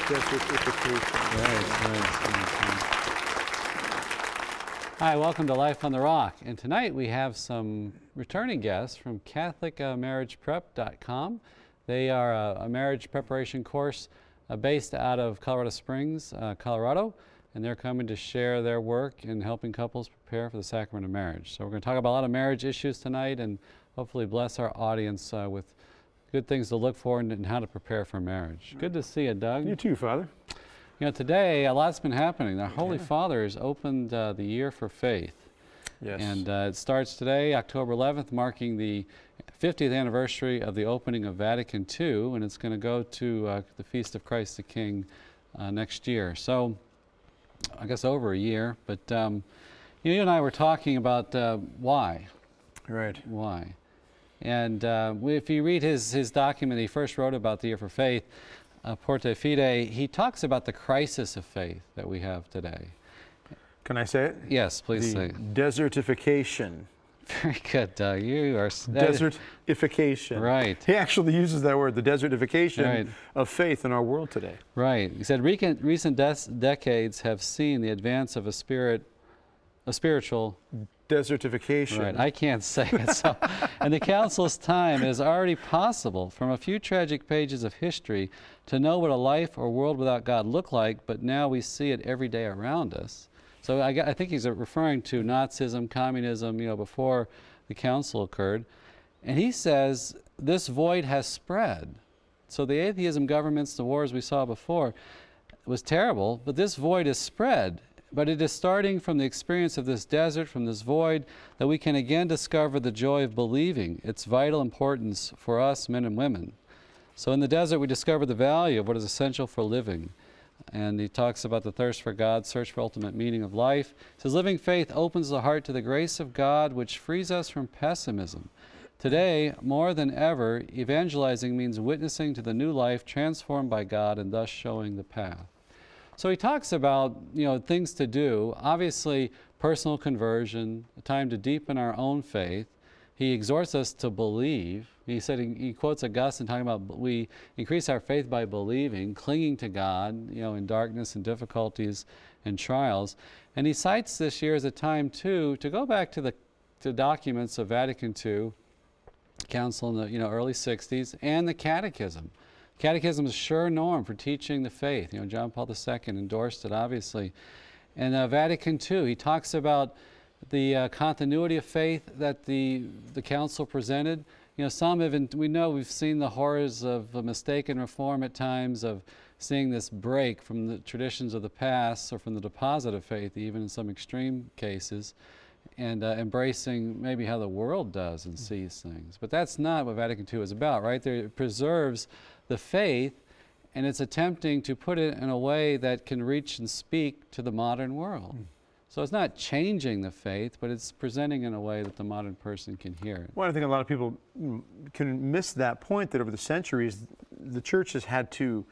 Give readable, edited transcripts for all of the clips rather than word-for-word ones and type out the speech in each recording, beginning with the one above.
Desertification. Right. Hi, welcome to Life on the Rock. And tonight we have some returning guests from CatholicMarriagePrep.com. They are a marriage preparation course based out of Colorado Springs, Colorado, and they're coming to share their work in helping couples prepare for the sacrament of marriage. So we're going to talk about a lot of marriage issues tonight and hopefully bless our audience with good things to look for and how to prepare for marriage. Good to see you, Doug. You too, Father. You know, today a lot's been happening. The Holy Father has opened the Year for Faith. Yes. And it starts today, October 11th, marking the 50th anniversary of the opening of Vatican II, and it's going to go to the Feast of Christ the King next year. So, I guess over a year, but you and I were talking about why. Right. Why. And if you read his document he first wrote about the Year for Faith, Porte Fide, he talks about the crisis of faith that we have today. Can I say it? Yes, please say it. Desertification. Very good, Doug. You are... Desertification. Right. He actually uses that word, the desertification of faith in our world today. Right. He said, recent decades have seen the advance of a spiritual... Desertification. Right, I can't say it. So, in the Council's time, it is already possible from a few tragic pages of history to know what a life or world without God looked like, but now we see it every day around us. So I think he's referring to Nazism, communism, before the Council occurred. And he says this void has spread. So the atheism governments, the wars we saw before, was terrible, but this void is spread. But it is starting from the experience of this desert, from this void, that we can again discover the joy of believing, its vital importance for us, men and women. So in the desert, we discover the value of what is essential for living. And he talks about the thirst for God, search for ultimate meaning of life. He says, living faith opens the heart to the grace of God, which frees us from pessimism. Today, more than ever, evangelizing means witnessing to the new life transformed by God and thus showing the path. So he talks about, things to do. Obviously, personal conversion, a time to deepen our own faith. He exhorts us to believe. He said, he quotes Augustine talking about we increase our faith by believing, clinging to God, in darkness and difficulties and trials. And he cites this year as a time, too, to go back to the documents of Vatican II, Council in the early 60s, and the Catechism. Catechism is a sure norm for teaching the faith. John Paul II endorsed it, obviously. And Vatican II, he talks about the continuity of faith that the Council presented. Some even, we've seen the horrors of mistaken reform at times, of seeing this break from the traditions of the past or from the deposit of faith, even in some extreme cases, and embracing maybe how the world does and sees things. But that's not what Vatican II is about, right? It preserves the faith, and it's attempting to put it in a way that can reach and speak to the modern world. So it's not changing the faith, but it's presenting in a way that the modern person can hear it. Well, I think a lot of people can miss that point, that over the centuries, the church has had to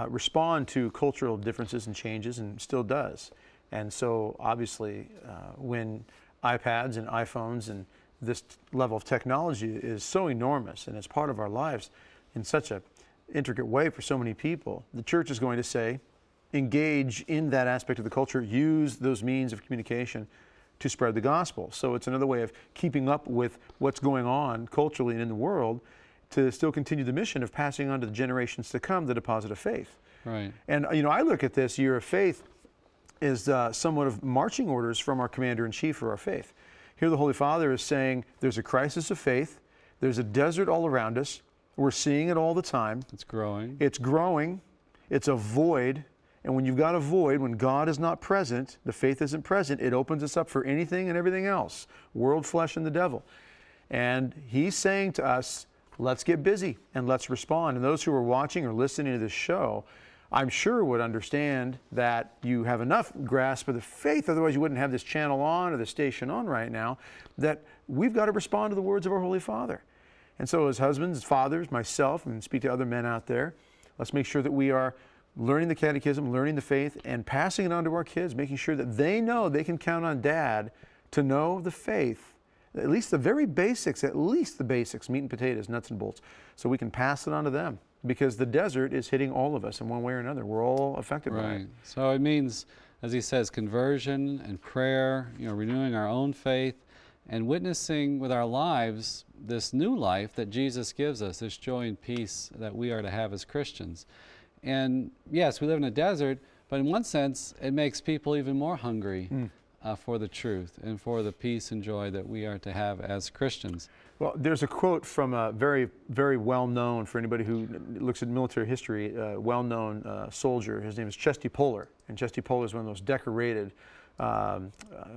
respond to cultural differences and changes, and still does. And so obviously, when iPads and iPhones and this level of technology is so enormous and it's part of our lives in such a intricate way for so many people, the church is going to say, engage in that aspect of the culture, use those means of communication to spread the gospel. So it's another way of keeping up with what's going on culturally and in the world, to still continue the mission of passing on to the generations to come the deposit of faith. Right. And I look at this Year of Faith as somewhat of marching orders from our commander-in-chief for our faith. Here the Holy Father is saying there's a crisis of faith, there's a desert all around us, we're seeing it all the time. It's growing. It's growing. It's a void. And when you've got a void, when God is not present, the faith isn't present, it opens us up for anything and everything else, world, flesh, and the devil. And he's saying to us, let's get busy and let's respond. And those who are watching or listening to this show, I'm sure would understand that you have enough grasp of the faith, otherwise you wouldn't have this channel on or the station on right now, that we've got to respond to the words of our Holy Father. And so as husbands, as fathers, myself, and speak to other men out there, let's make sure that we are learning the catechism, learning the faith, and passing it on to our kids, making sure that they know they can count on Dad to know the faith, at least the basics, meat and potatoes, nuts and bolts, so we can pass it on to them. because the desert is hitting all of us in one way or another. We're all affected by it. Right. So it means, as he says, conversion and prayer, renewing our own faith and witnessing with our lives this new life that Jesus gives us, this joy and peace that we are to have as Christians. And yes, we live in a desert, but in one sense, it makes people even more hungry for the truth and for the peace and joy that we are to have as Christians. Well, there's a quote from a very, very well-known, for anybody who looks at military history, well-known soldier. His name is Chesty Puller. And Chesty Puller is one of those decorated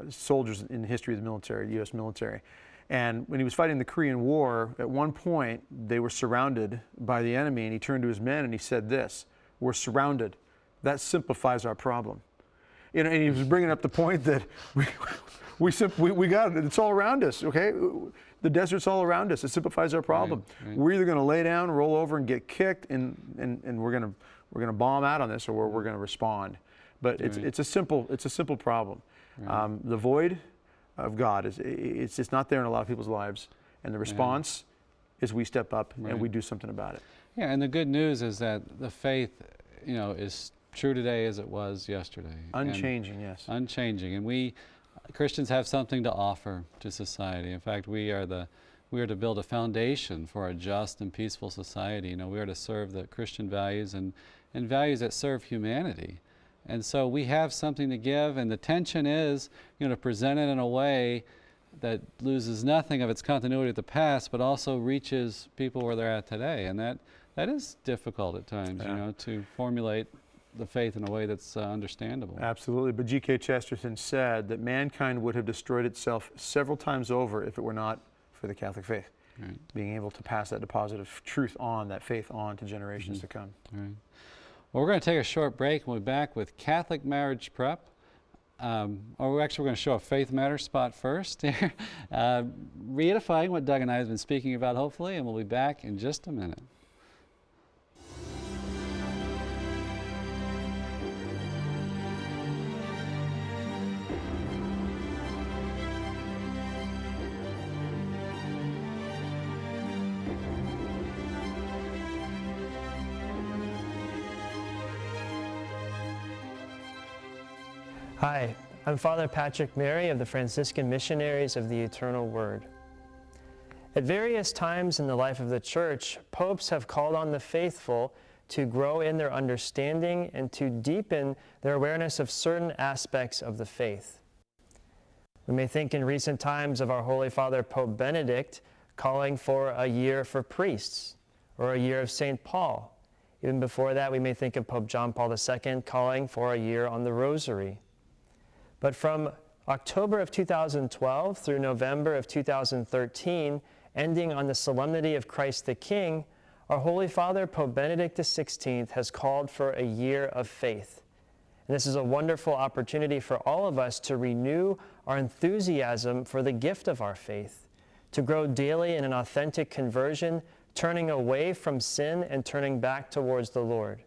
soldiers in the history of the military, U.S. military. And when he was fighting the Korean War, at one point, they were surrounded by the enemy, and he turned to his men and he said this: "We're surrounded. That simplifies our problem." And he was bringing up the point that we got it. It's all around us, okay? The desert's all around us. It simplifies our problem. Right. We're either going to lay down, roll over, and get kicked, and we're going to bomb out on this, or we're going to respond. But it's a simple problem. Right. The void of God it's just not there in a lot of people's lives, and the response is we step up and we do something about it. Yeah, and the good news is that the faith, is true today as it was yesterday. Unchanging, yes. Unchanging, and we Christians have something to offer to society. In fact, we are to build a foundation for a just and peaceful society. We are to serve the Christian values and values that serve humanity. And so we have something to give, and the tension is, to present it in a way that loses nothing of its continuity of the past, but also reaches people where they're at today. And that is difficult at times, to formulate the faith in a way that's understandable. Absolutely. But G.K. Chesterton said that mankind would have destroyed itself several times over if it were not for the Catholic faith. Right. Being able to pass that deposit of truth on, that faith on to generations to come. Right. Well, we're going to take a short break and we'll be back with Catholic marriage prep. We're going to show a Faith Matters spot first here, reedifying what Doug and I have been speaking about, hopefully, and we'll be back in just a minute. Hi, I'm Father Patrick Mary of the Franciscan Missionaries of the Eternal Word. At various times in the life of the Church, popes have called on the faithful to grow in their understanding and to deepen their awareness of certain aspects of the faith. We may think in recent times of our Holy Father Pope Benedict calling for a year for priests, or a year of St. Paul. Even before that, we may think of Pope John Paul II calling for a year on the Rosary. But from October of 2012 through November of 2013, ending on the Solemnity of Christ the King, our Holy Father, Pope Benedict XVI, has called for a year of faith. And this is a wonderful opportunity for all of us to renew our enthusiasm for the gift of our faith, to grow daily in an authentic conversion, turning away from sin and turning back towards the Lord.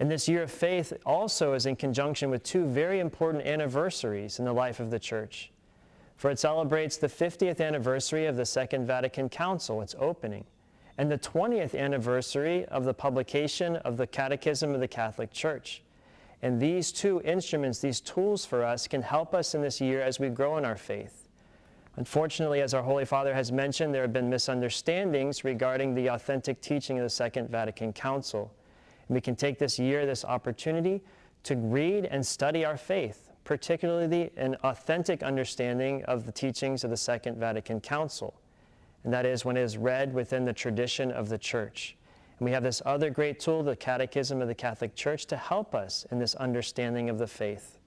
And this year of faith also is in conjunction with two very important anniversaries in the life of the Church. For it celebrates the 50th anniversary of the Second Vatican Council, its opening, and the 20th anniversary of the publication of the Catechism of the Catholic Church. And these two instruments, these tools for us, can help us in this year as we grow in our faith. Unfortunately, as our Holy Father has mentioned, there have been misunderstandings regarding the authentic teaching of the Second Vatican Council. And we can take this year, this opportunity, to read and study our faith, particularly an authentic understanding of the teachings of the Second Vatican Council. And that is when it is read within the tradition of the Church. And we have this other great tool, the Catechism of the Catholic Church, to help us in this understanding of the faith.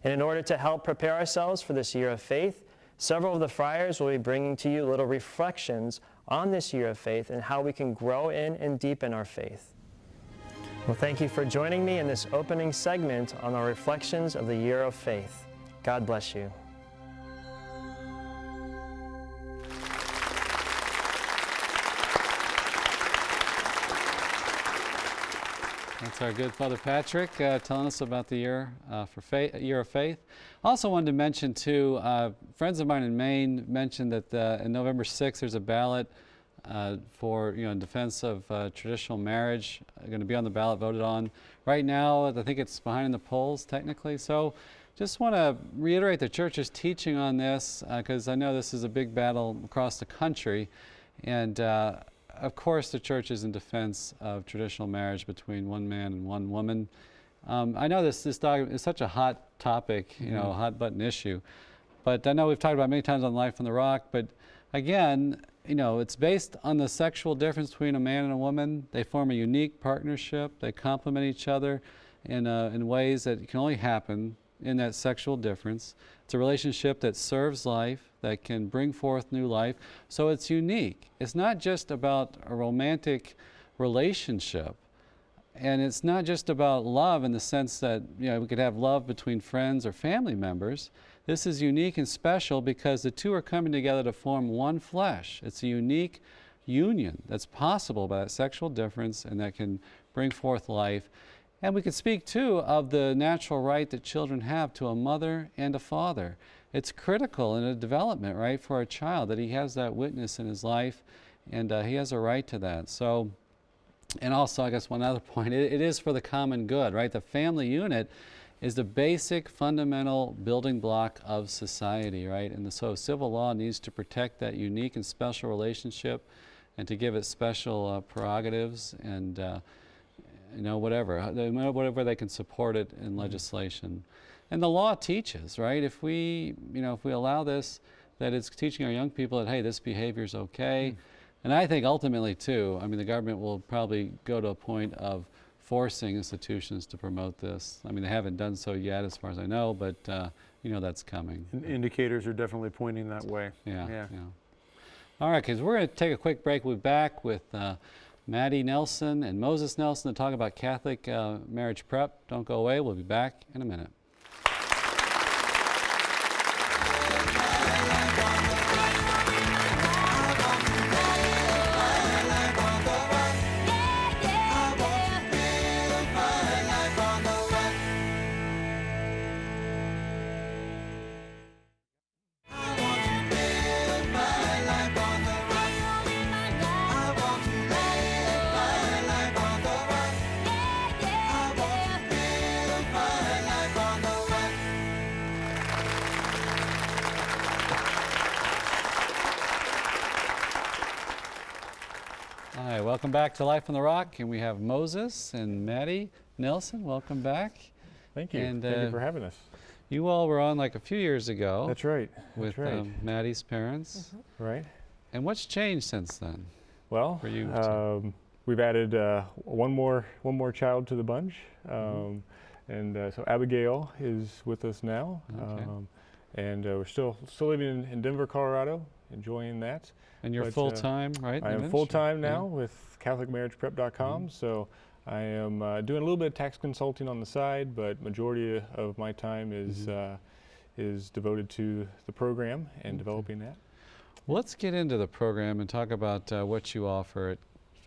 And in order to help prepare ourselves for this year of faith, several of the friars will be bringing to you little reflections on this year of faith and how we can grow in and deepen our faith. Well, thank you for joining me in this opening segment on our reflections of the year of faith. God bless you. That's our good Father Patrick telling us about the year year of faith. Also wanted to mention too, friends of mine in Maine mentioned that in November 6th there's a ballot for, in defense of traditional marriage, going to be on the ballot, voted on. Right now, I think it's behind in the polls, technically. So just want to reiterate the church's teaching on this, because I know this is a big battle across the country. And of course, the church is in defense of traditional marriage between one man and one woman. I know this document is such a hot topic, a hot button issue. But I know we've talked about it many times on Life on the Rock, but again, it's based on the sexual difference between a man and a woman. They form a unique partnership. They complement each other in ways that can only happen in that sexual difference. It's a relationship that serves life, that can bring forth new life. So it's unique. It's not just about a romantic relationship. And it's not just about love in the sense that, we could have love between friends or family members. This is unique and special because the two are coming together to form one flesh. It's a unique union that's possible by that sexual difference and that can bring forth life. And we could speak, too, of the natural right that children have to a mother and a father. It's critical in a development, right, for a child that he has that witness in his life, and he has a right to that. So, and also, I guess one other point, it is for the common good, right? The family unit is the basic fundamental building block of society, right? And so civil law needs to protect that unique and special relationship and to give it special prerogatives and, whatever they can support it in legislation. And the law teaches, right? If we allow this, that it's teaching our young people that, hey, this behavior is okay. And I think ultimately, too, the government will probably go to a point of forcing institutions to promote this. They haven't done so yet, as far as I know, but that's coming. Indicators are definitely pointing that way. Yeah. All right, because we're going to take a quick break. We'll be back with Mattie Nelson and Moses Nelson to talk about Catholic marriage prep. Don't go away. We'll be back in a minute. Hi, welcome back to Life on the Rock, and we have Moses and Mattie Nelson. Welcome back. Thank you. And, Thank you for having us. You all were on like a few years ago. That's right. With Mattie's parents. Right. And what's changed since then? Well, for you we've added one more child to the bunch, and so Abigail is with us now, Okay. and we're still living in Denver, Colorado, enjoying that. And you're full-time, right? I am full-time now with CatholicMarriagePrep.com, so I am doing a little bit of tax consulting on the side, but majority of my time is devoted to the program and developing that. Well, let's get into the program and talk about what you offer at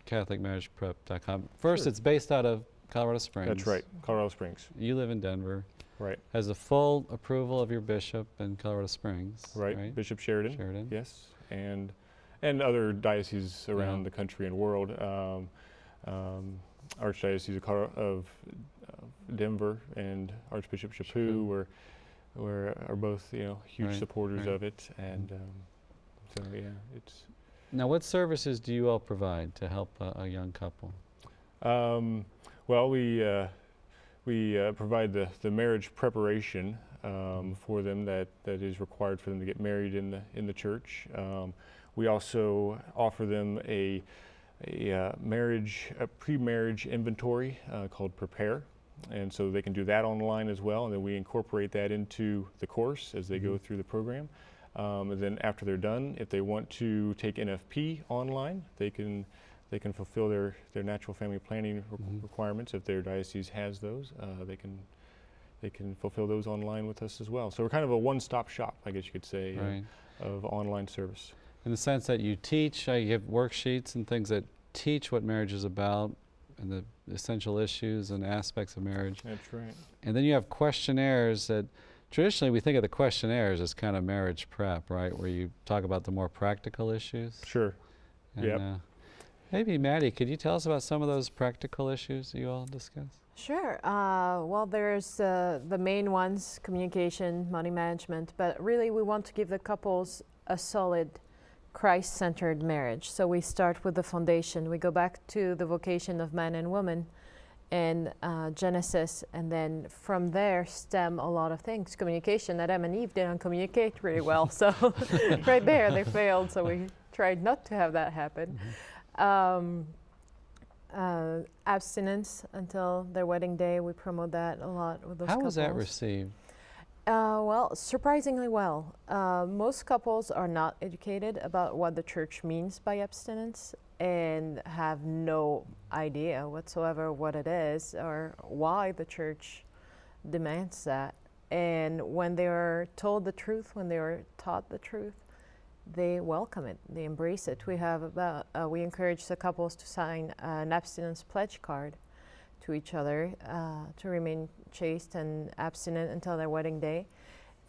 CatholicMarriagePrep.com. First, Sure. It's based out of Colorado Springs. That's right, Colorado Springs. You live in Denver. Right. Has the full approval of your bishop in Colorado Springs. Right, Bishop Sheridan. Sheridan. Yes, and other dioceses around the country and world. Archdiocese of Denver and Archbishop Chaput are both huge supporters of it, and so yeah, it's. Now, what services do you all provide to help a young couple? Well, we provide the marriage preparation for them that is required for them to get married in the church. We also offer them a pre-marriage inventory called Prepare, and so they can do that online as well. And then we incorporate that into the course as they go through the program. And then after they're done, if they want to take NFP online, they can fulfill their natural family planning requirements. If their diocese has those, they can fulfill those online with us as well. So we're kind of a one-stop shop, I guess you could say, of online service. In the sense that you teach, you have worksheets and things that teach what marriage is about and the essential issues and aspects of marriage. That's right. And then you have questionnaires that traditionally we think of the questionnaires as kind of marriage prep, right? Where you talk about the more practical issues. Sure. And, Yep. maybe Mattie, could you tell us about some of those practical issues you all discussed? Sure. Well, there's the main ones, communication, money management, but really we want to give the couples a solid Christ-centered marriage. So we start with the foundation. We go back to the vocation of man and woman in Genesis, and then from there stem a lot of things. Communication, Adam and Eve didn't communicate really well, so right there they failed, so we tried not to have that happen. Abstinence until their wedding day, we promote that a lot with those How couples. was that received? Well, surprisingly well. Most couples are not educated about what the church means by abstinence and have no idea whatsoever what it is or why the church demands that. And when they are told the truth, when they are taught the truth, they welcome it, they embrace it. We encourage the couples to sign an abstinence pledge card to each other to remain chaste and abstinent until their wedding day.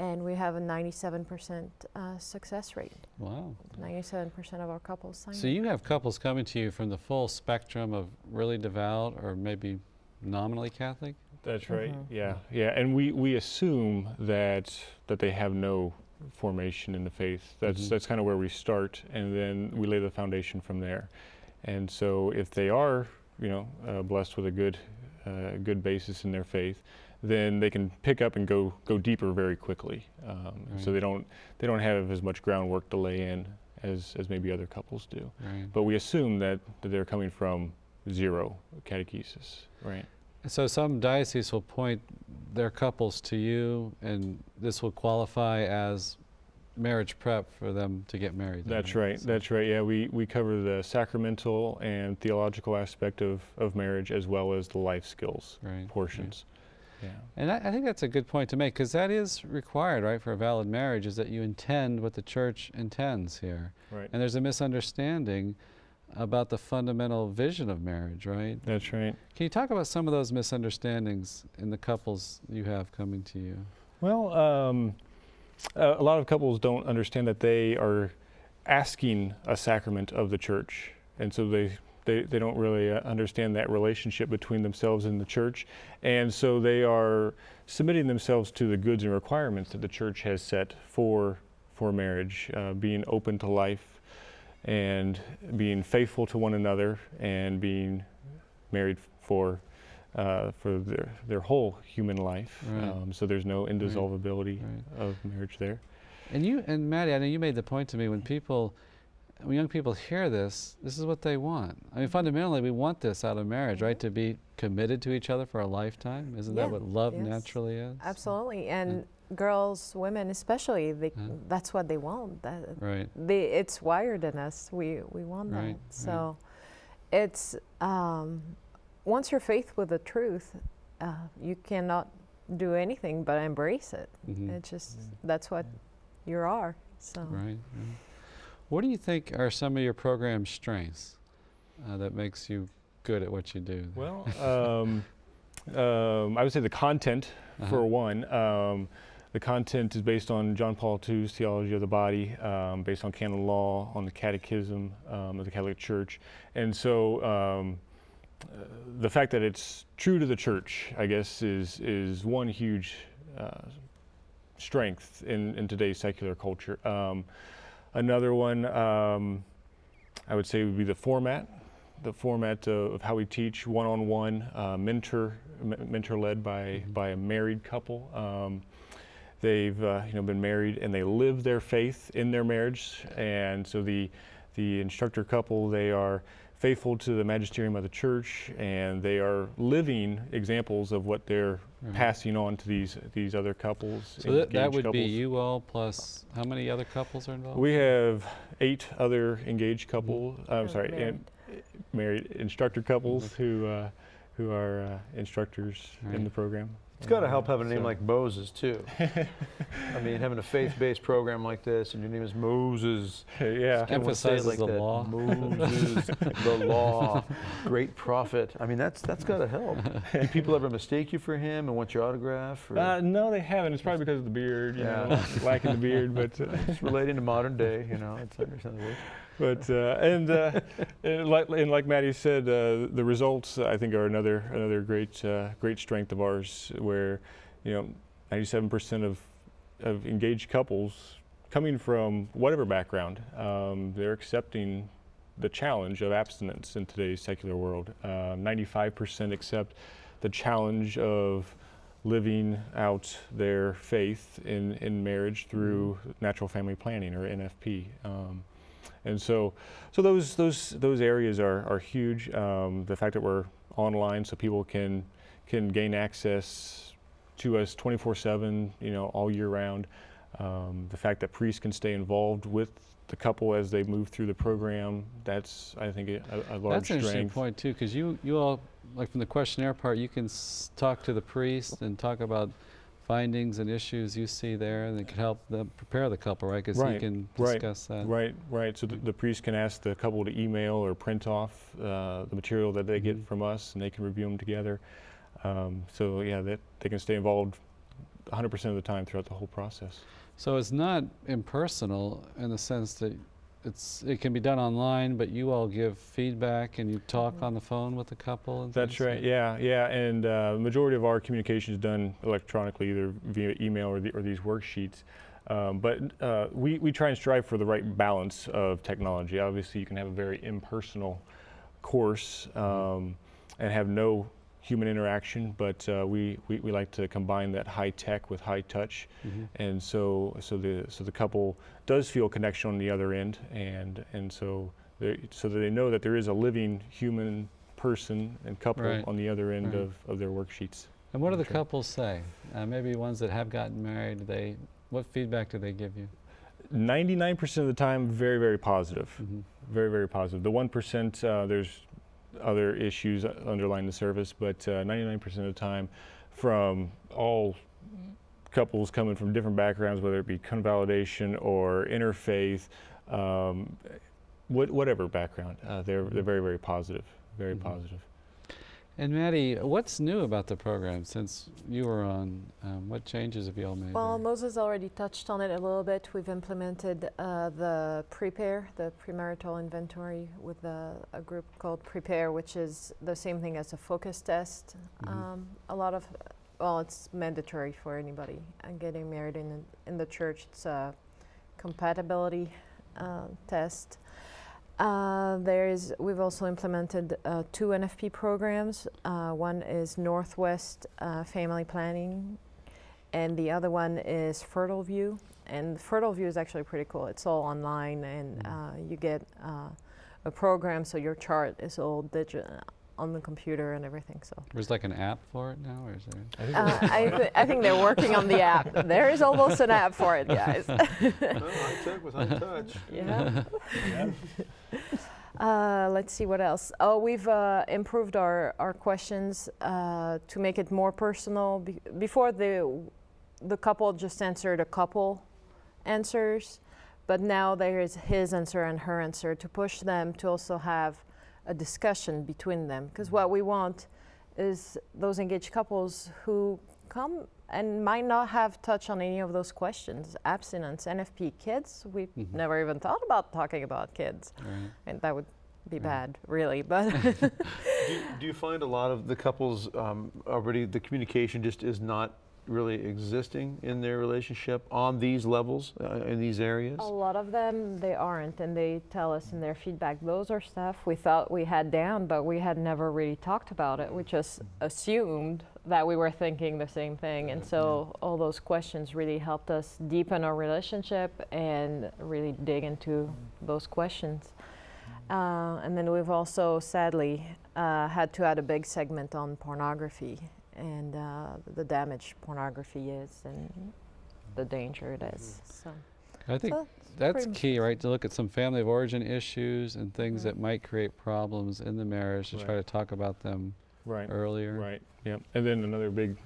And we have a 97% success rate. Wow. 97% of our couples sign So it. you have couples coming to you from the full spectrum of really devout or maybe nominally Catholic? That's right. Yeah, yeah. And we assume that they have no formation in the faith. That's kind of where we start, and then we lay the foundation from there. And so if they are, blessed with a good basis in their faith, then they can pick up and go deeper very quickly. So they don't have as much groundwork to lay in as maybe other couples do. Right. But we assume that they're coming from zero catechesis, right? So some dioceses will point their couples to you, and this will qualify as marriage prep for them to get married. That's right. That's right. Yeah, we cover the sacramental and theological aspect of marriage as well as the life skills portions. Yeah. And I think that's a good point to make, because that is required, right, for a valid marriage, is that you intend what the church intends here. Right. And there's a misunderstanding about the fundamental vision of marriage, right? That's right. Can you talk about some of those misunderstandings in the couples you have coming to you? Well, a lot of couples don't understand that they are asking a sacrament of the church, and so they don't really understand that relationship between themselves and the church, and so they are submitting themselves to the goods and requirements that the church has set for marriage, being open to life and being faithful to one another and being married for their whole human life. Right. So there's no indissolubility of marriage there. And Mattie, I know you made the point to me, when young people hear this is what they want. I mean, fundamentally, we want this out of marriage, right? To be committed to each other for a lifetime. Isn't that what love naturally is? Absolutely. And girls, women especially, that's what they want. It's wired in us. We want that. So it's once you're faithful with the truth, you cannot do anything but embrace it. It's just that's what you are. So. Right. What do you think are some of your program's strengths that makes you good at what you do? Well, I would say the content, for one. The content is based on John Paul II's theology of the body, based on canon law, on the catechism of the Catholic Church. And so the fact that it's true to the church, I guess, is one huge strength in today's secular culture. Another one, I would say, would be the format of how we teach, one-on-one, mentor-led by a married couple. They've been married and they live their faith in their marriage, and so the instructor couple, they are faithful to the magisterium of the church, and they are living examples of what they're passing on to these other couples. So that would be you all plus how many other couples are involved? We have 8 other engaged couples. Married instructor couples who are instructors in the program. It's got to help having a name like Moses, too. I mean, having a faith-based program like this, and your name is Moses. Yeah. Emphasizes like the that. law. Moses, the law, great prophet. I mean, that's got to help. Do people ever mistake you for him and want your autograph? Or? No, they haven't. It's probably because of the beard, you know, lacking the beard, but It's relating to modern day, you know. It's understandable. but and like Mattie said, the results I think are another great strength of ours, where 97% of engaged couples coming from whatever background, they're accepting the challenge of abstinence in today's secular world. 95% accept the challenge of living out their faith in marriage through natural family planning, or NFP. And so those areas are huge. The fact that we're online, so people can gain access to us 24/7, all year round. The fact that priests can stay involved with the couple as they move through the program, that's, I think, a large strength. That's an interesting point too, because you all, like from the questionnaire part, you can talk to the priest and talk about findings and issues you see there, and it can help them prepare the couple, right? Because you can discuss that. Right. So the priest can ask the couple to email or print off the material that they get from us, and they can review them together. So yeah, that they can stay involved 100% of the time throughout the whole process. So it's not impersonal in the sense that it can be done online, but you all give feedback and you talk on the phone with the couple. And That's right. Yeah. And the majority of our communication is done electronically, either via email or these worksheets. But we try and strive for the right balance of technology. Obviously, you can have a very impersonal course and have no human interaction, but we like to combine that high tech with high touch, and so the couple does feel connection on the other end, and so that they know that there is a living human person and couple on the other end of their worksheets. And what do the couples say? Maybe ones that have gotten married, what feedback do they give you? 99% of the time, very, very positive. Very, very positive. The 1%, there's other issues underlying the service, but 99% of the time, from all couples coming from different backgrounds, whether it be convalidation or interfaith, whatever background, they're very, very positive, very positive. And Mattie, what's new about the program since you were on? What changes have you all made? Well, there? Moses already touched on it a little bit. We've implemented the Prepare, the premarital inventory, with a group called Prepare, which is the same thing as a focus test. It's mandatory for anybody getting married in the church. It's a compatibility test. We've also implemented 2 NFP programs. One is Northwest Family Planning, and the other one is Fertile View. And Fertile View is actually pretty cool. It's all online, and you get a program, so your chart is all digital on the computer and everything. So there's like an app for it now, or is there? I think they're working on the app. There is almost an app for it, guys. High tech with high touch. Yeah. Let's see what else. Oh, we've improved our questions to make it more personal. Before the couple just answered a couple answers, but now there is his answer and her answer to push them to also have a discussion between them. Because what we want is those engaged couples who come and might not have touched on any of those questions. Abstinence, NFP, kids, we've never even thought about talking about kids. Right. And that would be bad, really. But do you find a lot of the couples already, the communication just is not really existing in their relationship on these levels, in these areas? a lot of them, they aren't, and they tell us in their feedback, those are stuff we thought we had down, but we had never really talked about it. We just assumed that we were thinking the same thing, and so all those questions really helped us deepen our relationship and really dig into those questions. And then we've also, sadly, had to add a big segment on pornography and the damage pornography is and the danger it is. So I think that's key, right? To look at some family of origin issues and things that might create problems in the marriage, to try to talk about them Right. earlier. Right. Yeah. And then another big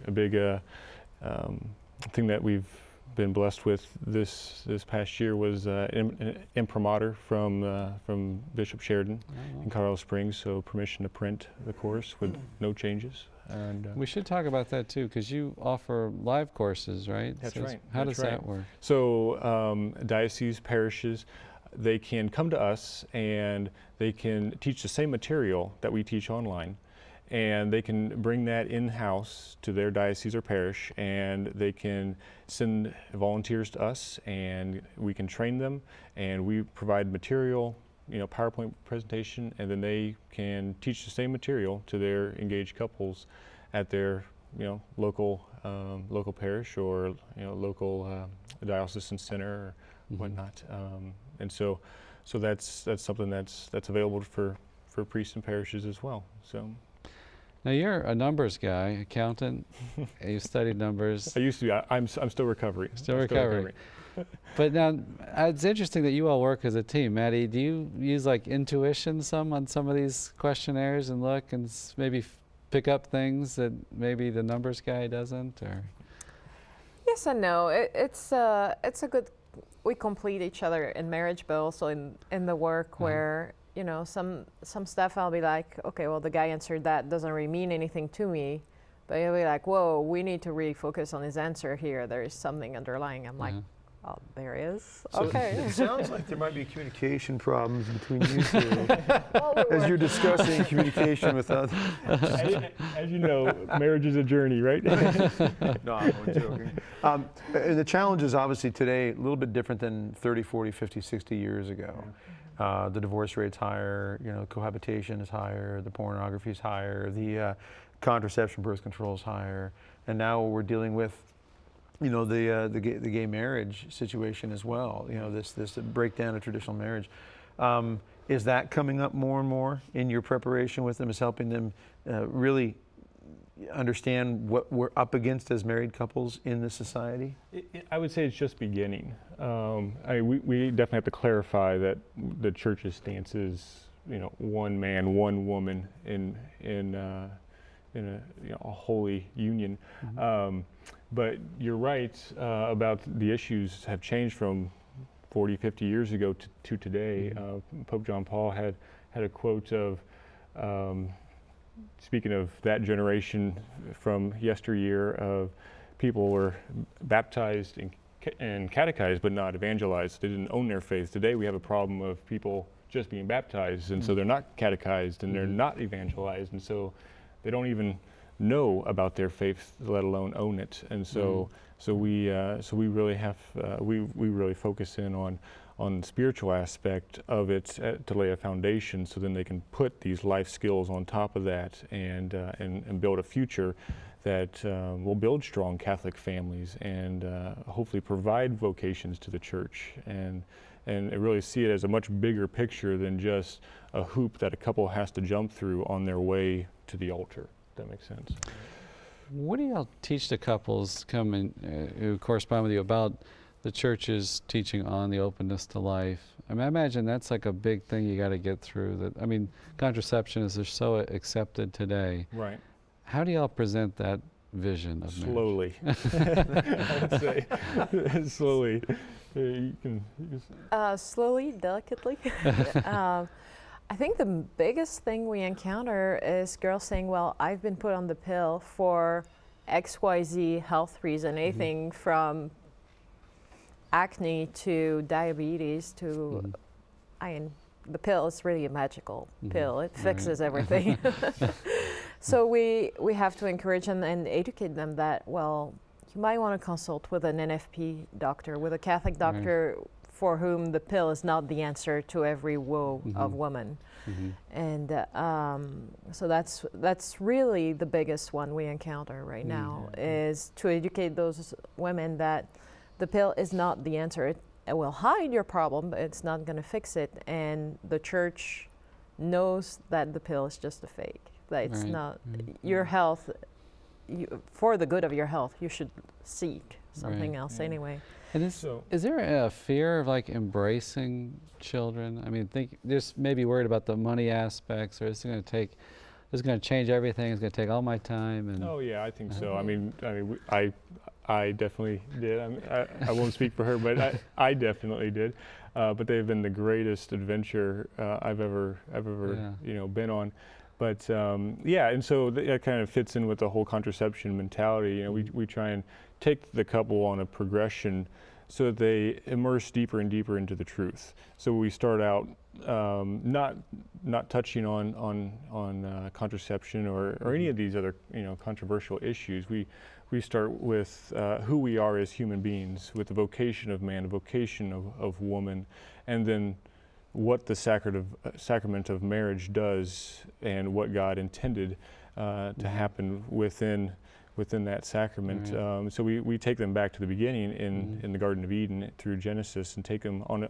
thing that we've been blessed with this past year was an imprimatur from Bishop Sheridan in Colorado Springs. So permission to print the course with no changes. And We should talk about that too, because you offer live courses, right? That's So right. How That's does that right. work? So dioceses, parishes, they can come to us and they can teach the same material that we teach online. And they can bring that in-house to their diocese or parish, and they can send volunteers to us, and we can train them, and we provide material, PowerPoint presentation, and then they can teach the same material to their engaged couples at their, local parish or local diocesan center or whatnot. And so that's something that's available for priests and parishes as well. So. Now you're a numbers guy, accountant. You studied numbers. I used to be. I'm still recovering. Still recovering. But now it's interesting that you all work as a team. Mattie, do you use like intuition on some of these questionnaires and look and maybe pick up things that maybe the numbers guy doesn't? Or Yes and no. It's a good. We complete each other in marriage, but also in the work where. Some stuff I'll be like, okay, well, the guy answered that, doesn't really mean anything to me. But he'll be like, whoa, we need to really focus on his answer here. There is something underlying. I'm like, oh, there is? So Okay. It sounds like there might be communication problems between you two as you're discussing communication with others. As you know, marriage is a journey, right? No, I'm only joking. And the challenge is obviously today a little bit different than 30, 40, 50, 60 years ago. The divorce rate's higher, cohabitation is higher, the pornography is higher, the contraception, birth control is higher, and now we're dealing with, the gay marriage situation as well. This breakdown of traditional marriage. Is that coming up more and more in your preparation with them? Is helping them really understand what we're up against as married couples in this society? I would say it's just beginning. We definitely have to clarify that the church's stance is, one man, one woman in a holy union. But you're right about the issues have changed from 40, 50 years ago to today. Pope John Paul had a quote of. Speaking of that generation from yesteryear, of people were baptized and catechized but not evangelized. They didn't own their faith. Today we have a problem of people just being baptized, and so they're not catechized and they're not evangelized, and so they don't even know about their faith, let alone own it. And so we really have we really focus in on the spiritual aspect of it to lay a foundation, so then they can put these life skills on top of that and build a future that will build strong Catholic families and hopefully provide vocations to the church and really see it as a much bigger picture than just a hoop that a couple has to jump through on their way to the altar. If that makes sense. what do y'all teach the couples who correspond with you about the church's teaching on the openness to life? I mean, I imagine that's like a big thing you got to get through. Contraception is so accepted today. Right. How do y'all present that vision of slowly? I would say slowly. Slowly, delicately. I think the biggest thing we encounter is girls saying, well, I've been put on the pill for XYZ health reason, anything from acne to diabetes to, the pill is really a magical pill. It fixes everything. So we have to encourage them and educate them that, well, you might want to consult with an NFP doctor, with a Catholic doctor for whom the pill is not the answer to every woe of woman. And so that's really the biggest one we encounter right now, is to educate those women that the pill is not the answer. It will hide your problem, but it's not going to fix it. And the church knows that the pill is just a fake, that it's not your health. For the good of your health, you should seek something else anyway. And is there a fear of like embracing children? I mean, just maybe worried about the money aspects, or is it going to take this is going to change everything. It's going to take all my time. And Oh yeah, I think so. I definitely did. I won't speak for her, but I definitely did. But they've been the greatest adventure I've ever been on. But yeah, and so that kind of fits in with the whole contraception mentality. You know, we try and take the couple on a progression so that they immerse deeper and deeper into the truth. So we start out not touching on contraception or any of these other controversial issues. We start with who we are as human beings, with the vocation of man, the vocation of woman, and then what the sacrament of marriage does and what God intended to happen within that sacrament. Right. So we take them back to the beginning in the Garden of Eden through Genesis, and take them on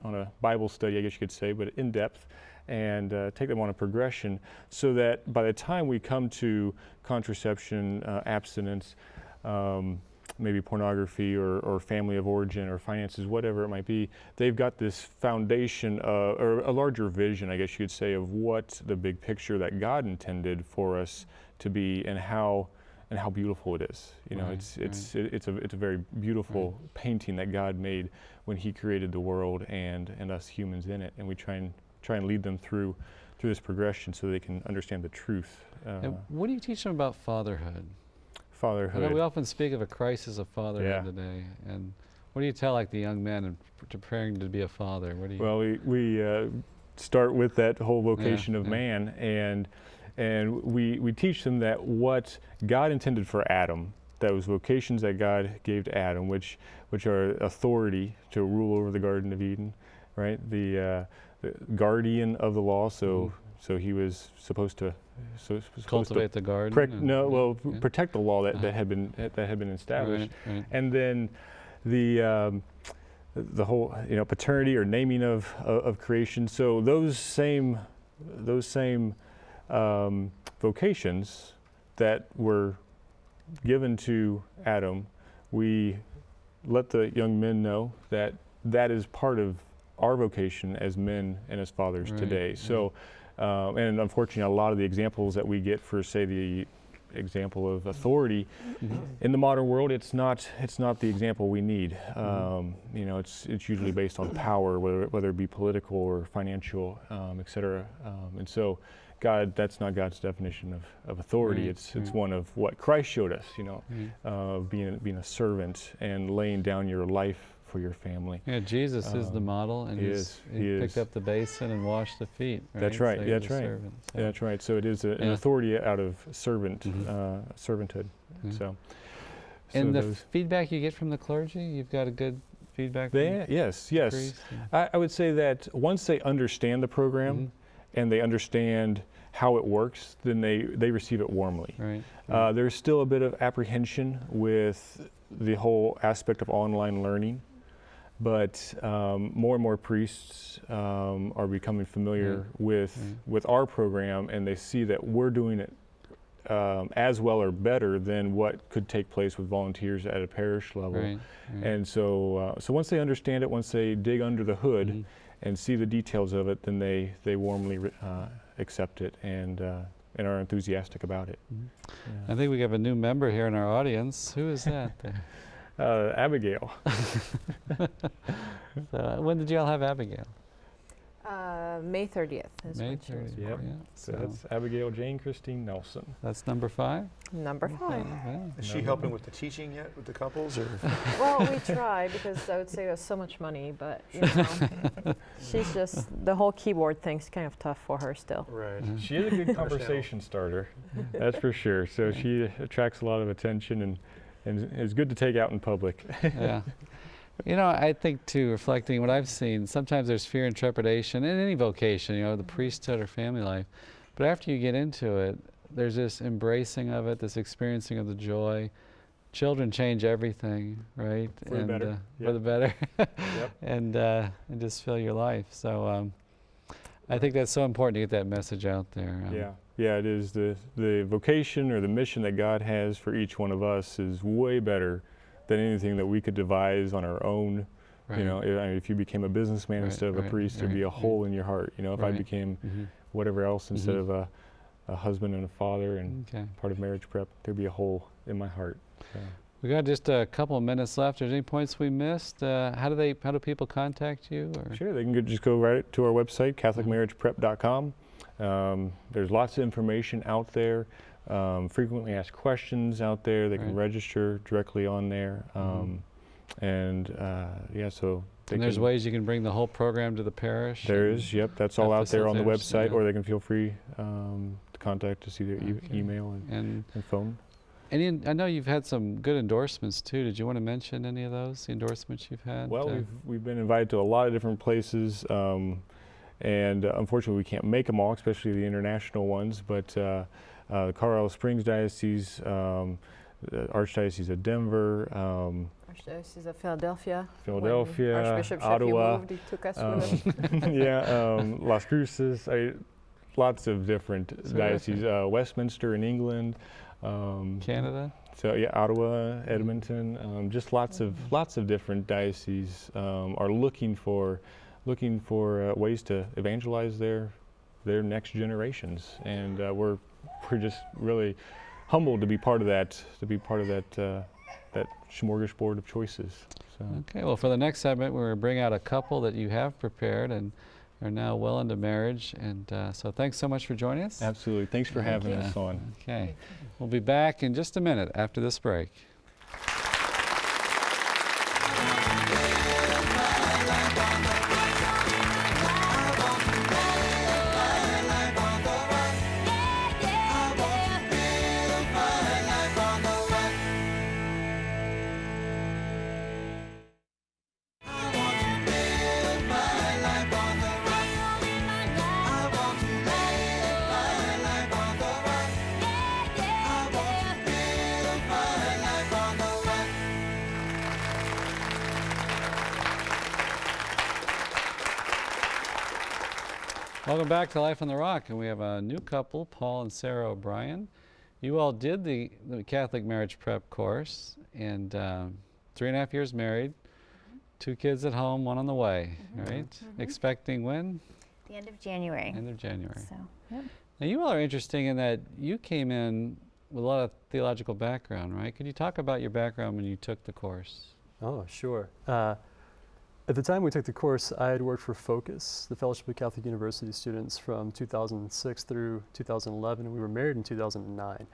a Bible study, I guess you could say, but in depth, and take them on a progression, so that by the time we come to contraception, abstinence, maybe pornography or family of origin or finances, whatever it might be, they've got this foundation or a larger vision, I guess you could say, of what the big picture that God intended for us to be, and how beautiful it is. You know, Right, it's a very beautiful painting that God made when He created the world and us humans in it, and we try and lead them through this progression so they can understand the truth. And what do you teach them about fatherhood? I know Fatherhood. we often speak of a crisis of fatherhood Yeah. today, and what do you tell like the young men in preparing to be a father? What do you? Well, we start with that whole vocation of yeah. man, and we teach them that what God intended for Adam, those vocations that God gave to Adam, which are authority to rule over the Garden of Eden, right? The guardian of the law, so he was supposed to Cultivate the garden. protect the law that had been established, Right. and then the whole paternity or naming of creation. So those same vocations that were given to Adam, we let the young men know that is part of our vocation as men and as fathers Right, today. So, and unfortunately, a lot of the examples that we get for, say, the example of authority in the modern world, it's not the example we need. It's usually based on power, whether it be political or financial, etc. And so, that's not God's definition of authority. Right, It's right. one of what Christ showed us. Being a servant and laying down your life for your family. Yeah, Jesus is the model, and He he picked is. up the basin and washed the feet. Right? That's right. So he That's was a right. servant, so. That's right. So it is an Yeah. authority out of servanthood. Yeah. So And the those- feedback you get from the clergy, you've got a good feedback. from yes. the priest and- I would say that once they understand the program and they understand how it works, then they receive it warmly. Right. There's still a bit of apprehension with the whole aspect of online learning, but more and more priests are becoming familiar with our program, and they see that we're doing it as well or better than what could take place with volunteers at a parish level. Right. And so once they understand it, once they dig under the hood and see the details of it, then they warmly accept it and are enthusiastic about it. I think we have a new member here in our audience. Who is that there? Abigail. So, when did y'all have Abigail? May 30th is May when she was 30th. Yep. Yeah. So that's Abigail Jane Christine Nelson. That's number 5. number 5. Yeah. Is she helping with the teaching yet with the couples? Or? Well, we try because I would save us so much money, but she's just the whole keyboard thing's kind of tough for her still. Right. She is a good conversation starter, that's for sure. So she attracts a lot of attention and is good to take out in public. Yeah. I think too, reflecting what I've seen, sometimes there's fear and trepidation in any vocation, the priesthood or family life. But after you get into it, there's this embracing of it, this experiencing of the joy. Children change everything, right? For the better. For the better. Yep. and just fill your life. So I think that's so important to get that message out there. Yeah, it is. The vocation or the mission that God has for each one of us is way better than anything that we could devise on our own. Right. If you became a businessman Right, instead of a right, priest, there'd be a right. hole in your heart. If I Right. became whatever else instead of a husband and a father and Okay. part of marriage prep. There'd be a hole in my heart. So. We got just a couple of minutes left. Are there any points we missed? How do people contact you? Or? Sure, they can just go right to our website, CatholicMarriagePrep.com. There's lots of information out there, frequently asked questions out there. They can register directly on there. Yeah, so And there's ways you can bring the whole program to the parish? There is, yep, that's all out there on the website, yeah. or they can feel free to contact us either email and phone. I know you've had some good endorsements too. Did you want to mention any of those, the endorsements you've had? Well, we've been invited to a lot of different places, and unfortunately we can't make them all, especially the international ones, but Colorado Springs Diocese, Archdiocese of Denver, Archdiocese of Philadelphia. Archbishop Ottawa. Ottawa. He took us with him. Yeah, Las Cruces, lots of different dioceses. Westminster in England. Canada? So yeah, Ottawa, Edmonton, just lots of different dioceses are looking for ways to evangelize their next generations, and we're just really humbled to be part of that, that smorgasbord of choices. So. Okay, well, for the next segment, we're going to bring out a couple that you have prepared and are now well into marriage. And so thanks so much for joining us. Absolutely. Thanks for having us on. Okay. We'll be back in just a minute after this break. Welcome back to Life on the Rock, and we have a new couple, Paul and Sarah O'Brien. You all did the Catholic Marriage Prep course, and 3.5 years married, 2 kids at home, 1 on the way, right? Expecting when? The end of January. End of January. So, yep. Now you all are interesting in that you came in with a lot of theological background, right? Could you talk about your background when you took the course? Oh, sure. At the time we took the course, I had worked for Focus, the Fellowship of Catholic University Students, from 2006 through 2011, and we were married in 2009.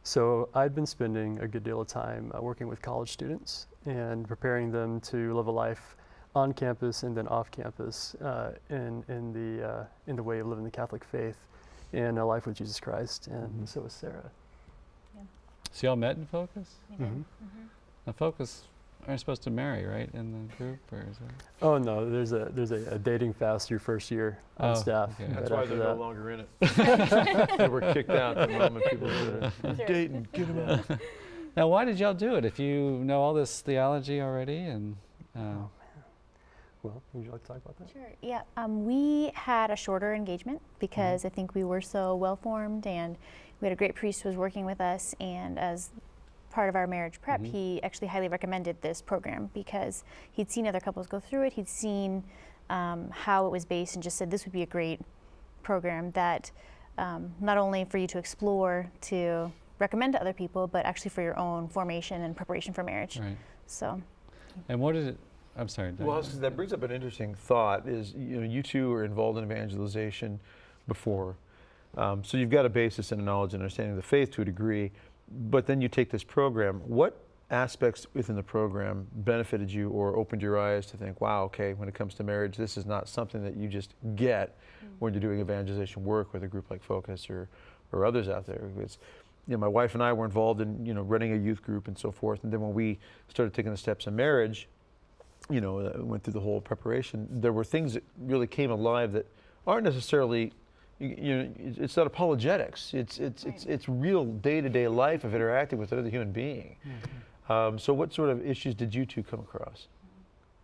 So I'd been spending a good deal of time working with college students and preparing them to live a life on campus and then off campus in the way of living the Catholic faith and a life with Jesus Christ, and so was Sarah. Yeah. So y'all met in Focus? Mm-hmm. Now Focus aren't supposed to marry, right, in the group, or is it? Oh no, there's a dating fast your first year on staff. Okay. That's Right why after they're that. no longer in it. They were kicked out the moment people were dating. Get them out. Now, why did y'all do it? If you know all this theology already, and Well, would you like to talk about that? Sure. Yeah. We had a shorter engagement because I think we were so well formed, and we had a great priest who was working with us. And as part of our marriage prep, he actually highly recommended this program because he'd seen other couples go through it. He'd seen how it was based, and just said this would be a great program that not only for you to explore, to recommend to other people, but actually for your own formation and preparation for marriage. right. So. And what did it? I'm sorry. Well, that brings up an interesting thought. Is you two were involved in evangelization before, so you've got a basis in knowledge and understanding of the faith to a degree. But then you take this program. What aspects within the program benefited you or opened your eyes to think, wow, okay, when it comes to marriage, this is not something that you just get when you're doing evangelization work with a group like Focus or others out there. It's, my wife and I were involved in running a youth group and so forth. And then when we started taking the steps in marriage, went through the whole preparation, there were things that really came alive that aren't necessarily, it's not apologetics. It's real day-to-day life of interacting with another human being. So what sort of issues did you two come across?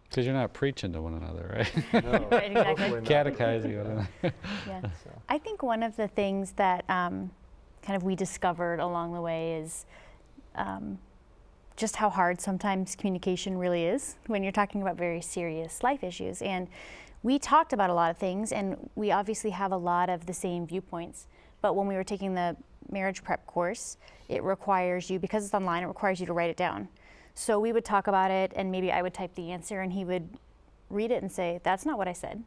Because you're not preaching to one another, right? No, Right, exactly. hopefully not. Catechizing one another. Yeah. So. I think one of the things that kind of we discovered along the way is just how hard sometimes communication really is when you're talking about very serious life issues. And we talked about a lot of things, and we obviously have a lot of the same viewpoints, But when we were taking the marriage prep course, it requires you, because it's online, it requires you to write it down. So we would talk about it, and maybe I would type the answer, and he would read it and say, "That's not what I said."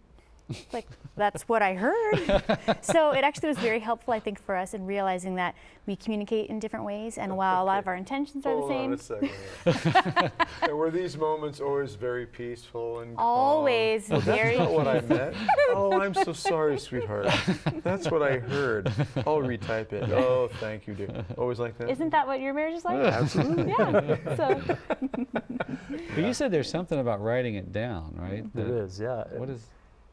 Like, that's what I heard. So it actually was very helpful, I think, for us in realizing that we communicate in different ways, and while a lot of our intentions are the same. Hold on a second. And were these moments always very peaceful and calm? Always very. That's not what I meant. Oh, I'm so sorry, sweetheart. That's what I heard. I'll retype it. Oh, thank you, dear. Always like that? Isn't that what your marriage is like? Absolutely. Yeah. So. But you said there's something about writing it down, right? There is, yeah. What is?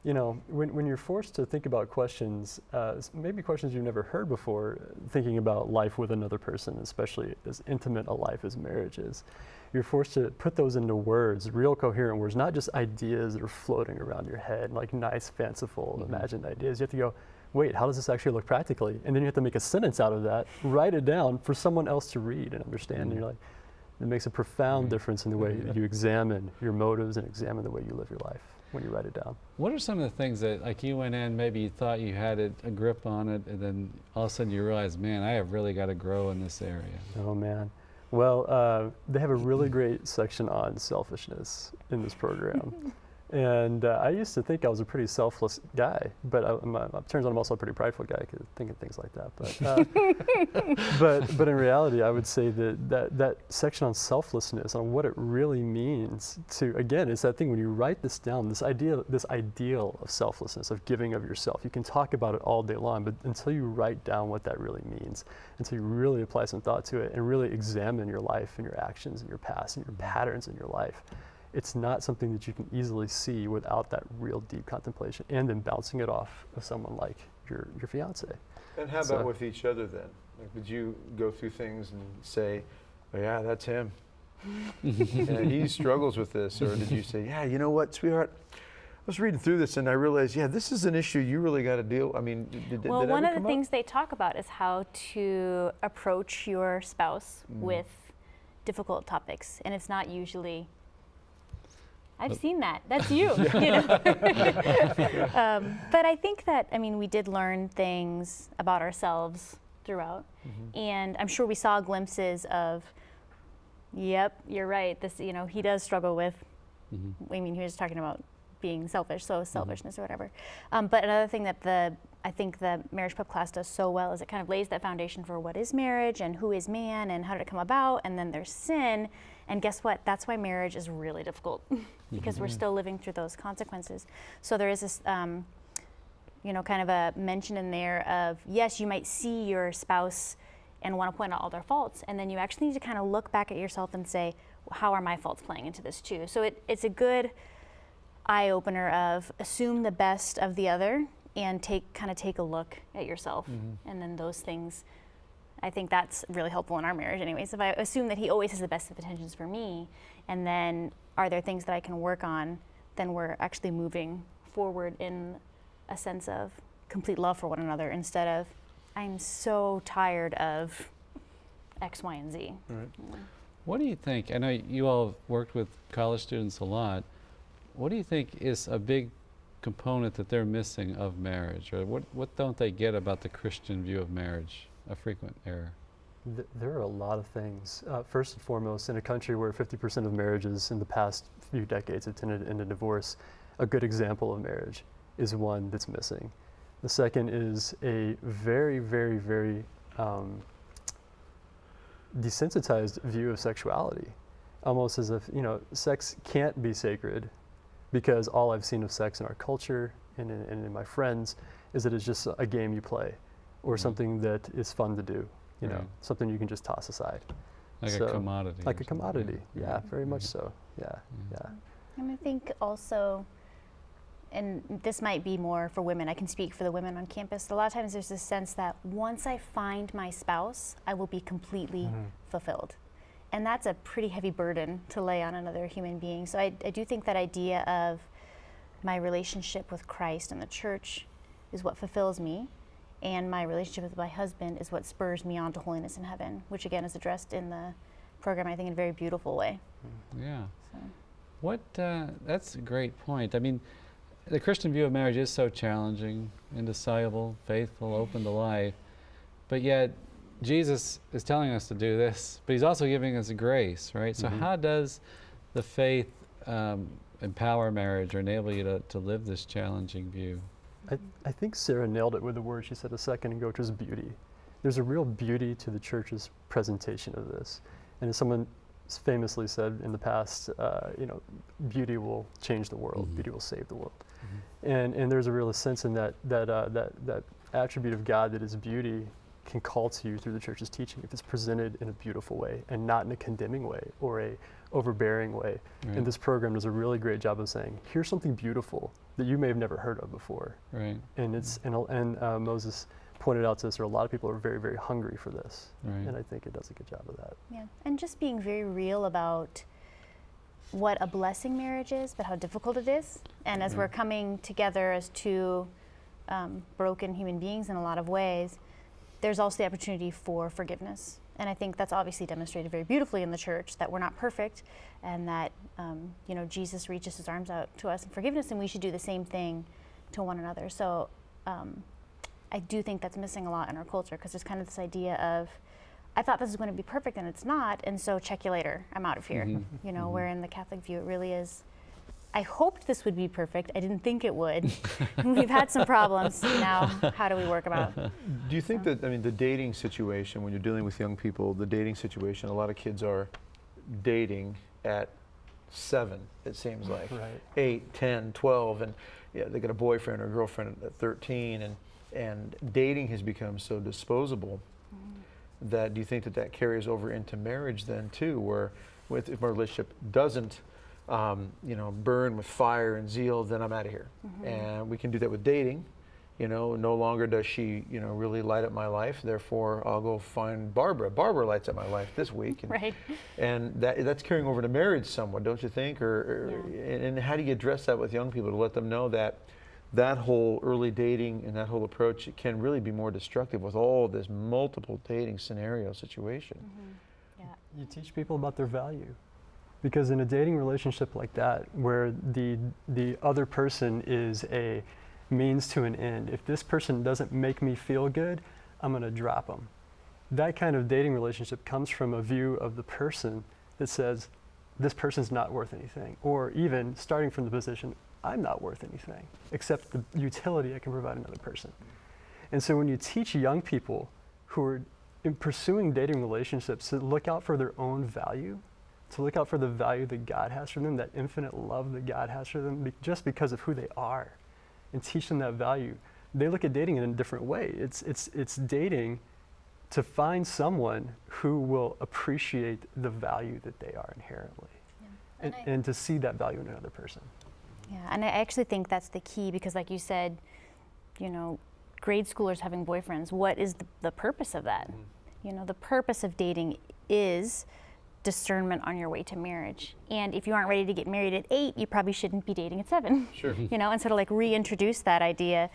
You know, when you're forced to think about questions, maybe questions you've never heard before, thinking about life with another person, especially as intimate a life as marriage is, you're forced to put those into words, real coherent words, not just ideas that are floating around your head, like nice, fanciful, imagined ideas. You have to go, wait, how does this actually look practically? And then you have to make a sentence out of that, write it down for someone else to read and understand. And you're like, it makes a profound difference in the way you examine your motives and examine the way you live your life when you write it down. What are some of the things that, like, you went in, maybe you thought you had a grip on it, and then all of a sudden you realize, man, I have really got to grow in this area? Oh man. Well, they have a really great section on selfishness in this program. And I used to think I was a pretty selfless guy, but turns out I'm also a pretty prideful guy, thinking things like that. But in reality, I would say that section on selflessness, on what it really means to, again, it's that thing when you write this down, this ideal of selflessness, of giving of yourself. You can talk about it all day long, but until you write down what that really means, until you really apply some thought to it and really examine your life and your actions and your past and your patterns in your life, it's not something that you can easily see without that real deep contemplation and then bouncing it off of someone like your fiance. And how about with each other then? Like, did you go through things and say, oh, yeah, that's him. Yeah, he struggles with this. Or did you say, yeah, you know what, sweetheart? I was reading through this and I realized, yeah, this is an issue you really got to deal. I mean, did well, that one ever of the come things up? they talk about is how to approach your spouse with difficult topics, and it's not usually. I've seen that. That's you. You know? But I think that, I mean, we did learn things about ourselves throughout, and I'm sure we saw glimpses of, yep, you're right. This, you know, he does struggle with. I mean, he was talking about being selfish, so selfishness or whatever. But another thing that I think the marriage prep class does so well is it kind of lays that foundation for what is marriage and who is man and how did it come about, and then there's sin. And guess what? That's why marriage is really difficult because we're still living through those consequences. So there is this, you know, kind of a mention in there of, yes, you might see your spouse and want to point out all their faults, and then you actually need to kind of look back at yourself and say, well, how are my faults playing into this too? So it's a good eye opener of assume the best of the other and take a look at yourself, and then those things. I think that's really helpful in our marriage anyways. If I assume that he always has the best of intentions for me, and then are there things that I can work on, then we're actually moving forward in a sense of complete love for one another instead of, I'm so tired of X, Y, and Z. Right. What do you think? I know you all have worked with college students a lot. What do you think is a big component that they're missing of marriage? Or what don't they get about the Christian view of marriage? A frequent error. There are a lot of things. First and foremost, in a country where 50% of marriages in the past few decades have tended to end in divorce, a good example of marriage is one that's missing. The second is a very, very, very desensitized view of sexuality, almost as if, you know, sex can't be sacred because all I've seen of sex in our culture and in my friends is that it's just a game you play. Or something that is fun to do, you know, something you can just toss aside. Like a commodity. Like a commodity, yeah, very much so, yeah. And I think also, and this might be more for women, I can speak for the women on campus, a lot of times there's this sense that once I find my spouse, I will be completely fulfilled. And that's a pretty heavy burden to lay on another human being. So I do think that idea of my relationship with Christ and the church is what fulfills me. And my relationship with my husband is what spurs me on to holiness in heaven, which again is addressed in the program, I think, in a very beautiful way. Yeah. So. That's a great point. I mean, the Christian view of marriage is so challenging, indissoluble, faithful, open to life. but yet Jesus is telling us to do this, but he's also giving us grace, right? So how does the faith empower marriage or enable you to live this challenging view? I think Sarah nailed it with the word she said a second ago, which is beauty. There's a real beauty to the church's presentation of this. And as someone famously said in the past, beauty will change the world, beauty will save the world. And there's a real sense in that attribute of God that is beauty can call to you through the church's teaching if it's presented in a beautiful way and not in a condemning way or a overbearing way. Right. And this program does a really great job of saying, here's something beautiful that you may have never heard of before. Right. And it's and Moses pointed out to us, there are a lot of people who are very, very hungry for this. Right. And I think it does a good job of that. Yeah, and just being very real about what a blessing marriage is, but how difficult it is. And as we're coming together as two broken human beings in a lot of ways, there's also the opportunity for forgiveness. And I think that's obviously demonstrated very beautifully in the church, that we're not perfect and that Jesus reaches his arms out to us in forgiveness, and we should do the same thing to one another. So I do think that's missing a lot in our culture, because there's kind of this idea of, I thought this was going to be perfect and it's not, and so check you later, I'm out of here. Where in the Catholic view it really is, I hoped this would be perfect, I didn't think it would. We've had some problems, now how do we work about? Do you think that, the dating situation, when you're dealing with young people, the dating situation, a lot of kids are dating at 7, it seems like. Right. 8, 10, 12, and they get a boyfriend or girlfriend at 13, and dating has become so disposable that, do you think that carries over into marriage then too, where if my relationship doesn't burn with fire and zeal, then I'm out of here. And we can do that with dating. No longer does she, really light up my life. Therefore, I'll go find Barbara. Barbara lights up my life this week. And, Right. And that's carrying over to marriage somewhat, don't you think? And how do you address that with young people to let them know that whole early dating and that whole approach, it can really be more destructive with all this multiple dating scenario situation? You teach people about their value. Because in a dating relationship like that, where the other person is a means to an end, if this person doesn't make me feel good, I'm going to drop them. That kind of dating relationship comes from a view of the person that says, this person's not worth anything. Or even starting from the position, I'm not worth anything, except the utility I can provide another person. And so when you teach young people who are pursuing dating relationships to look out for their own value, to look out for the value that God has for them, that infinite love that God has for them, just because of who they are, and teach them that value, they look at dating in a different way. It's dating to find someone who will appreciate the value that they are inherently, and to see that value in another person. Yeah, and I actually think that's the key, because like you said, grade schoolers having boyfriends, what is the purpose of that? The purpose of dating is discernment on your way to marriage. And if you aren't ready to get married at 8, you probably shouldn't be dating at 7. Sure. And sort of reintroduce that idea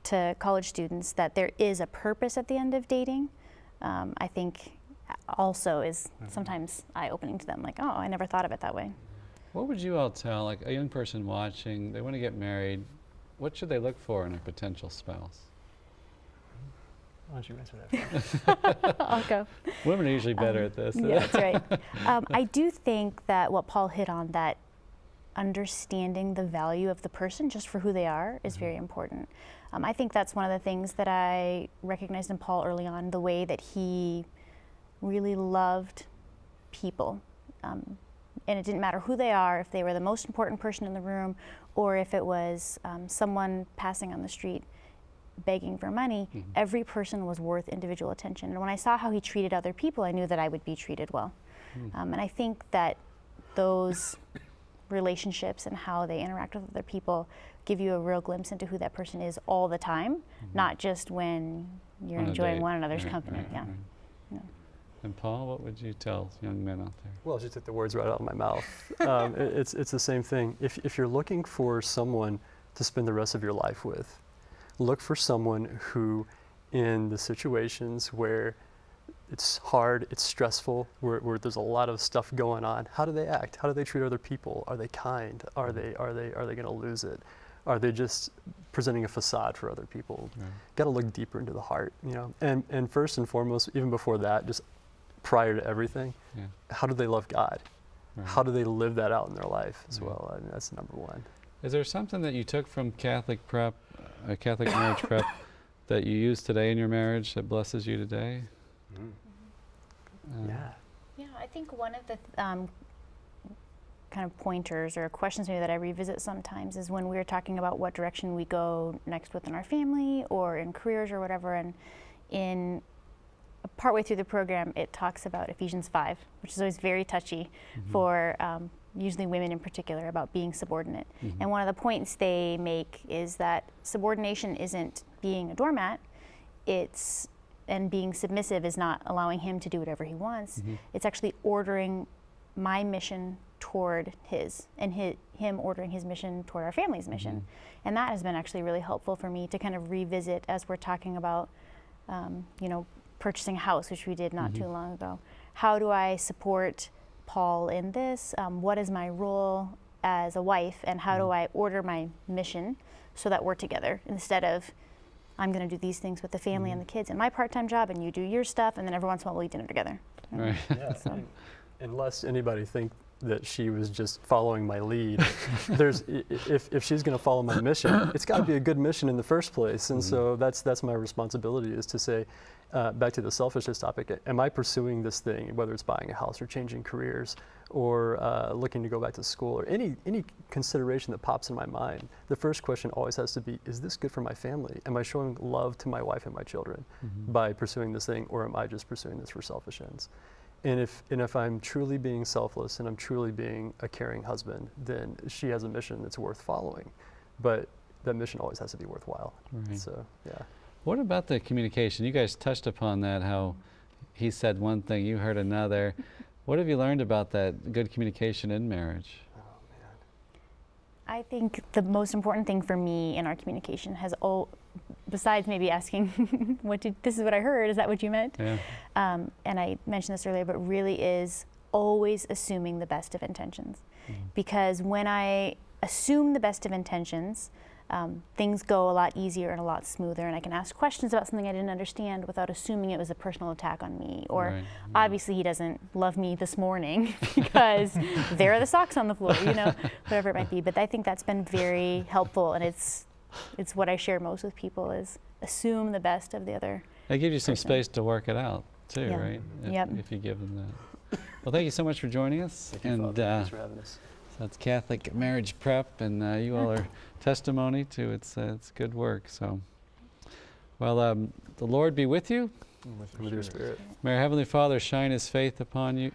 to college students that there is a purpose at the end of dating. I think also is sometimes eye-opening to them, oh, I never thought of it that way. What would you all tell, a young person watching, they want to get married, what should they look for in a potential spouse? Why don't you answer that first? I'll go. Women are usually better at this. Yeah, that's right. I do think that what Paul hit on, that understanding the value of the person just for who they are, is very important. I think that's one of the things that I recognized in Paul early on, the way that he really loved people. And it didn't matter who they are, if they were the most important person in the room, or if it was someone passing on the street begging for money. Every person was worth individual attention. And when I saw how he treated other people, I knew that I would be treated well. And I think that those relationships and how they interact with other people give you a real glimpse into who that person is all the time, not just when you're enjoying one another's company. Right. And Paul, what would you tell young men out there? Well, you took the words right out of my mouth. It's the same thing. If you're looking for someone to spend the rest of your life with, look for someone who, in the situations where it's hard, it's stressful, where there's a lot of stuff going on, how do they act? How do they treat other people? Are they kind? Are they going to lose it? are they just presenting a facade for other people? Got to look deeper into the heart, you know. And first and foremost, even before that, just prior to everything, how do they love God? How do they live that out in their life as well? I mean, that's number one. Is there something that you took from Catholic prep, Catholic marriage prep, that you use today in your marriage that blesses you today? Yeah, I think one of the kind of pointers or questions maybe that I revisit sometimes is when we're talking about what direction we go next within our family or in careers or whatever. And in partway through the program, it talks about Ephesians 5, which is always very touchy for usually women in particular, about being subordinate. And one of the points they make is that subordination isn't being a doormat, and being submissive is not allowing him to do whatever he wants. It's actually ordering my mission toward his, and him ordering his mission toward our family's mission. And that has been actually really helpful for me to kind of revisit as we're talking about, you know, purchasing a house, which we did not too long ago. How do I support Paul in this? What is my role as a wife, and how do I order my mission so that we're together, instead of I'm going to do these things with the family and the kids and my part-time job, and you do your stuff, and then every once in a while we'll eat dinner together. Right. So. Unless anybody think that she was just following my lead, there's if she's going to follow my mission, it's got to be a good mission in the first place. And so that's my responsibility, is to say, back to the selfishness topic, am I pursuing this thing, whether it's buying a house or changing careers or looking to go back to school, or any consideration that pops in my mind? The first question always has to be, is this good for my family? Am I showing love to my wife and my children by pursuing this thing, or am I just pursuing this for selfish ends? And if I'm truly being selfless and I'm truly being a caring husband, then she has a mission that's worth following. But that mission always has to be worthwhile. So, yeah. What about the communication? You guys touched upon that, how he said one thing, you heard another. What have you learned about that good communication in marriage? I think the most important thing for me in our communication has, besides maybe asking, this is what I heard, is that what you meant? Yeah. And I mentioned this earlier, but really is always assuming the best of intentions. Because when I assume the best of intentions, things go a lot easier and a lot smoother, and I can ask questions about something I didn't understand without assuming it was a personal attack on me, or obviously he doesn't love me this morning because there are the socks on the floor, you know, whatever it might be. But I think that's been very helpful, and it's what I share most with people, is assume the best of the other. It gives you some space to work it out too, Yeah. right? Yep. If you give them that. Well, thank you so much for joining us. Thank you, Father. Thanks for having us. That's Catholic marriage prep, and you all are testimony to its good work. So, well, the Lord be with you. With your spirit. May our Heavenly Father shine His face upon you,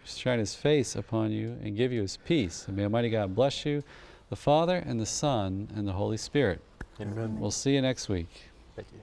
and give you His peace. And may Almighty God bless you, the Father and the Son and the Holy Spirit. Amen. We'll see you next week. Thank you.